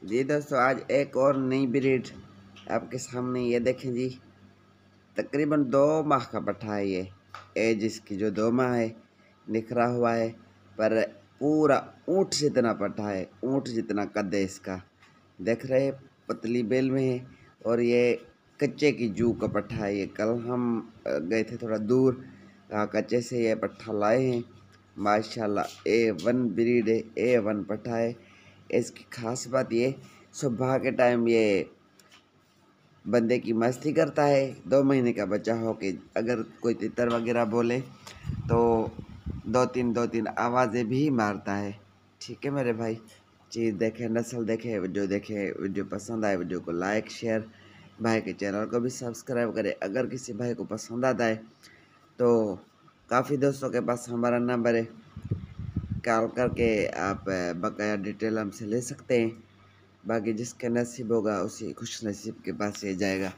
जी दोस्तों, आज एक और नई ब्रीड आपके सामने। ये देखें जी, तकरीबन 2 माह का पट्ठा है ये। एज इसकी जो 2 माह है निखरा हुआ है, पर पूरा ऊँट जितना पट्ठा है, ऊँट जितना कद है इसका। देख रहे हैं, पतली बेल में है और ये कच्चे की जू का पट्ठा है ये। कल हम गए थे थोड़ा दूर, कच्चे से ये पट्ठा लाए हैं। माशाल्लाह A1 ब्रीड है, A1 पट्ठा है। इसकी खास बात ये, सुबह के टाइम ये बंदे की मस्ती करता है। 2 महीने का बच्चा हो के अगर कोई तितर वगैरह बोले तो दो तीन आवाज़ें भी मारता है। ठीक है मेरे भाई, चीज़ देखे, नस्ल देखे, वीडियो देखे, वीडियो पसंद आए वीडियो को लाइक शेयर, भाई के चैनल को भी सब्सक्राइब करें। अगर किसी भाई को पसंद आता है तो काफ़ी दोस्तों के पास हमारा नंबर है, कॉल करके आप बकाया डिटेल हमसे ले सकते हैं। बाकी जिसके नसीब होगा उसी खुश नसीब के पास ये जाएगा।